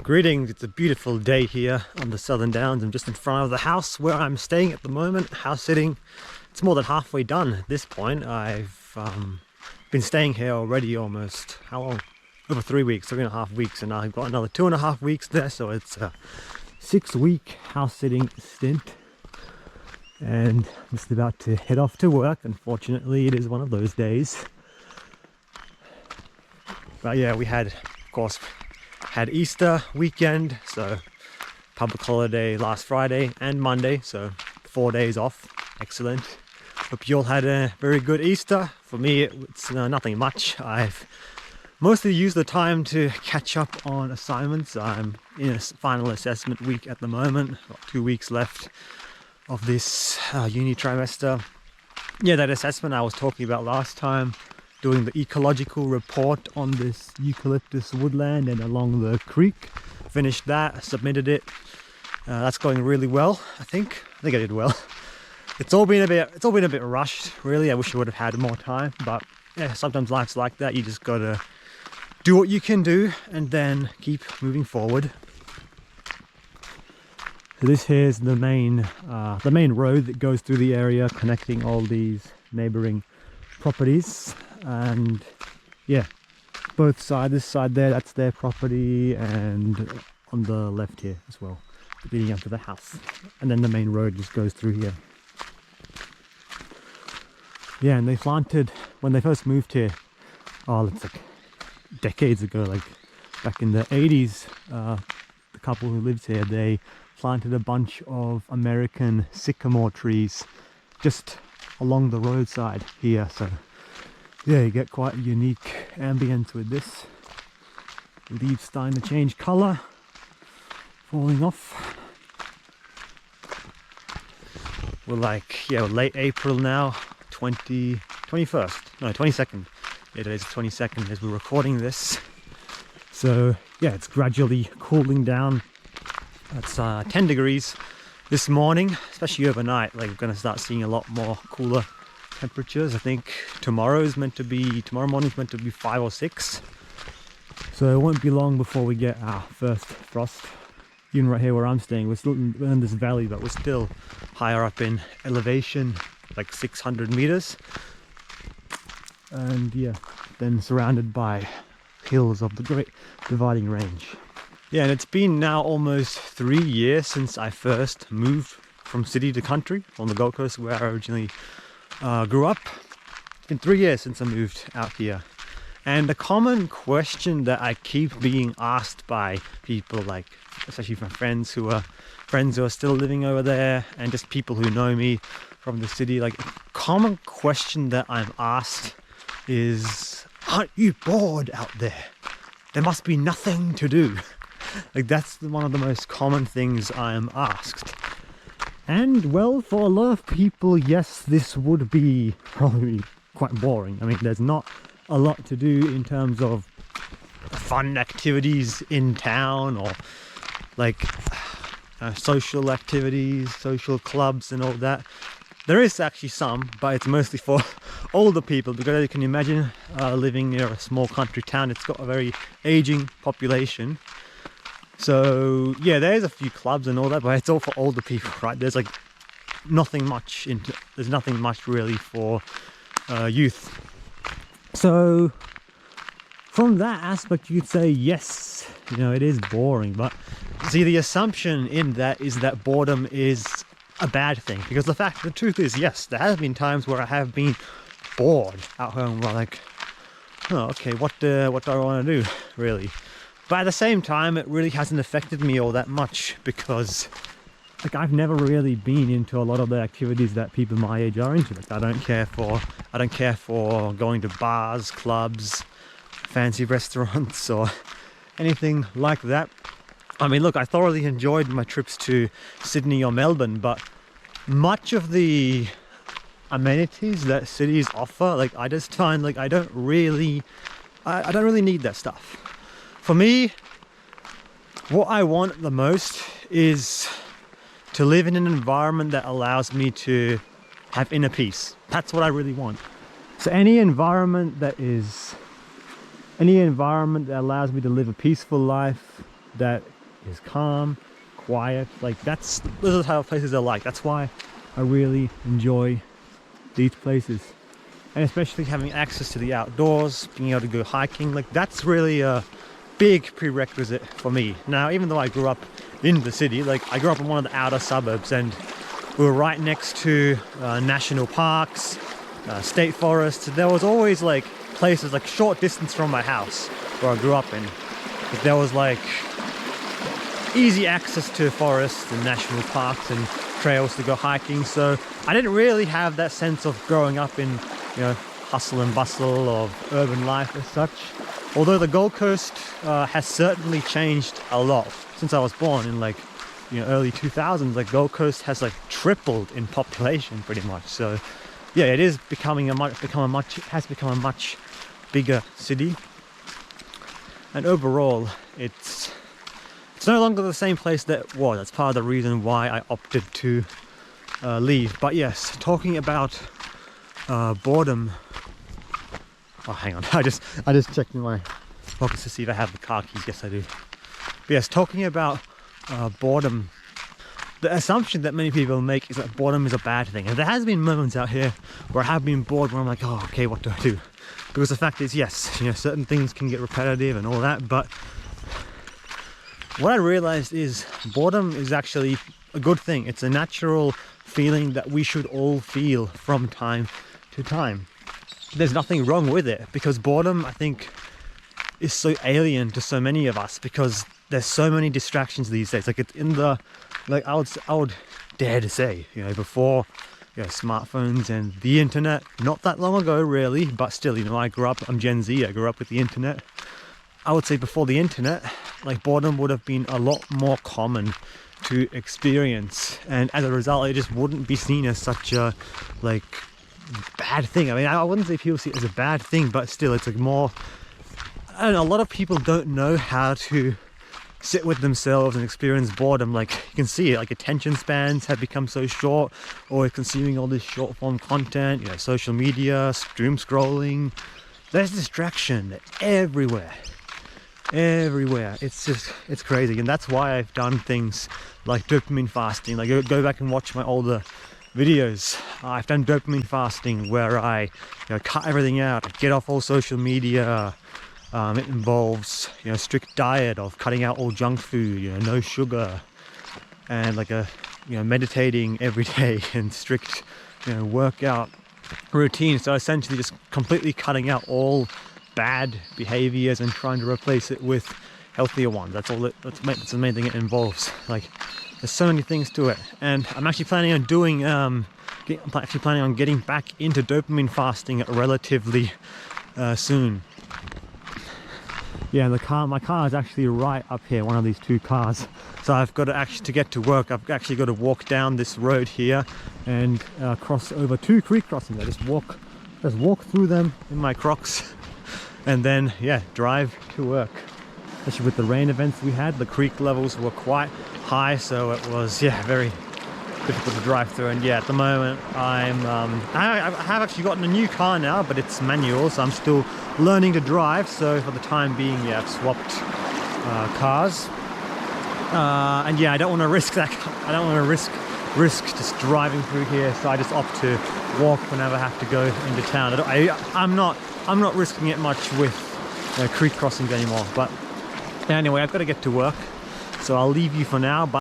Greetings, it's a beautiful day here on the Southern Downs. I'm just in front of the house where I'm staying at the moment, house sitting. It's more than halfway done at this point. I've been staying here already almost, how long? Over 3 weeks, 3.5 weeks, and I've got another 2.5 weeks there, so it's a 6-week house sitting stint. And I'm just about to head off to work. Unfortunately, it is one of those days. But yeah, we had, of course, had Easter weekend, so public holiday last Friday and Monday, so 4 days off. Excellent. Hope you all had a very good Easter. For me, it's nothing much. I've mostly used the time to catch up on assignments. I'm in a final assessment week at the moment. Got 2 weeks left of this uni trimester. Yeah, that assessment I was talking about last time, doing the ecological report on this eucalyptus woodland and along the creek. Finished that, submitted it. That's going really well. I think I did well. It's all been a bit rushed, really. I wish I would have had more time, but yeah, sometimes life's like that. You just gotta do what you can do and then keep moving forward. So this here is the main road that goes through the area, connecting all these neighboring properties. And yeah, both sides, this side there, that's their property, and on the left here as well, leading up to the house. And then the main road just goes through here. Yeah, and they planted, when they first moved here, oh, it's like decades ago, like back in the 80s, the couple who lived here, they planted a bunch of American sycamore trees just along the roadside here. So yeah, you get quite a unique ambience with this. Leaves starting to change colour, falling off. We're like, yeah, late April now, 22nd. Yeah, today's the 22nd as we're recording this. So yeah, it's gradually cooling down. It's 10 degrees this morning, especially overnight. Like, we're going to start seeing a lot more cooler temperatures. I think tomorrow morning's meant to be 5 or 6. So it won't be long before we get our first frost. Even right here where I'm staying, we're still in this valley, but we're still higher up in elevation, like 600 meters. And yeah, then surrounded by hills of the Great Dividing Range. Yeah, and it's been now almost 3 years since I first moved from city to country on the Gold Coast, where I originally grew up. It's been 3 years since I moved out here. And the common question that I keep being asked by people, like especially from friends who are still living over there, and just people who know me from the city, like a common question that I'm asked is, aren't you bored out there? There must be nothing to do. Like, that's one of the most common things I'm asked. And well, for a lot of people, yes, this would be probably quite boring. I mean, there's not a lot to do in terms of fun activities in town, or like social activities, social clubs and all that. There is actually some, but it's mostly for older people, because as you can imagine, living near a small country town, it's got a very aging population. So yeah, there's a few clubs and all that, but it's all for older people, right? There's like nothing much really for youth. So from that aspect, you'd say yes, you know, it is boring. But see, the assumption in that is that boredom is a bad thing, because the truth is, yes, there have been times where I have been bored at home. We're like, oh, okay, what do I want to do, really? But at the same time, it really hasn't affected me all that much, because like, I've never really been into a lot of the activities that people my age are into. Like, I don't care for going to bars, clubs, fancy restaurants, or anything like that. I mean, look, I thoroughly enjoyed my trips to Sydney or Melbourne, but much of the amenities that cities offer, like, I just find like I don't really need that stuff. For me, what I want the most is to live in an environment that allows me to have inner peace. That's what I really want. So any environment that allows me to live a peaceful life, that is calm, quiet. Like those are the type of places I like. That's why I really enjoy these places. And especially having access to the outdoors, being able to go hiking, like that's really a big prerequisite for me. Now, even though I grew up in the city, like I grew up in one of the outer suburbs, and we were right next to national parks, state forests. There was always like places like short distance from my house where I grew up in. But there was like easy access to forests and national parks and trails to go hiking. So I didn't really have that sense of growing up in, you know, hustle and bustle of urban life as such. Although the Gold Coast has certainly changed a lot since I was born in like, you know, early 2000s. Like Gold Coast has like tripled in population pretty much. So yeah, it is becoming has become a much bigger city. And overall, it's no longer the same place that it was. That's part of the reason why I opted to leave. But yes, talking about boredom. Oh, hang on. I just checked in my pockets to see if I have the car keys. Yes, I do. But yes, talking about boredom. The assumption that many people make is that boredom is a bad thing. And there has been moments out here where I have been bored, where I'm like, oh, okay, what do I do? Because the fact is, yes, you know, certain things can get repetitive and all that, but what I realized is boredom is actually a good thing. It's a natural feeling that we should all feel from time to time. There's nothing wrong with it, because boredom, I think, is so alien to so many of us, because there's so many distractions these days. Like it's in the, like I would dare to say, you know, before, you know, smartphones and the internet, not that long ago really, but still, you know, I'm Gen Z, I grew up with the internet. I would say before the internet, like boredom would have been a lot more common to experience, and as a result, it just wouldn't be seen as such a like bad thing. I mean, I wouldn't say people see it as a bad thing, but still, it's like more. I don't know. A lot of people don't know how to sit with themselves and experience boredom. Like you can see it, like attention spans have become so short, or consuming all this short form content, you know, social media, doom scrolling. There's distraction everywhere. It's crazy. And that's why I've done things like dopamine fasting. Like go back and watch my older videos. I've done dopamine fasting where I, you know, cut everything out, get off all social media. It involves, you know, strict diet of cutting out all junk food, you know, no sugar, and like a, you know, meditating every day and strict, you know, workout routine. So essentially just completely cutting out all bad behaviors and trying to replace it with healthier ones. That's the main thing it involves. Like there's so many things to it, and I'm actually planning on doing getting back into dopamine fasting relatively soon. Yeah, my car is actually right up here, one of these two cars. So I've got to get to work, I've actually got to walk down this road here and cross over two creek crossings. I just walk through them in my Crocs, and then yeah, drive to work. Especially with the rain events we had, the creek levels were quite high, so it was, yeah, very difficult to drive through. And yeah, at the moment I have actually gotten a new car now, but it's manual, so I'm still learning to drive. So for the time being, yeah, I've swapped cars, and yeah, I don't want to risk that. I don't want to risk just driving through here, so I just opt to walk whenever I have to go into town. I'm not risking it much with creek crossings anymore. But anyway, I've got to get to work, so I'll leave you for now. But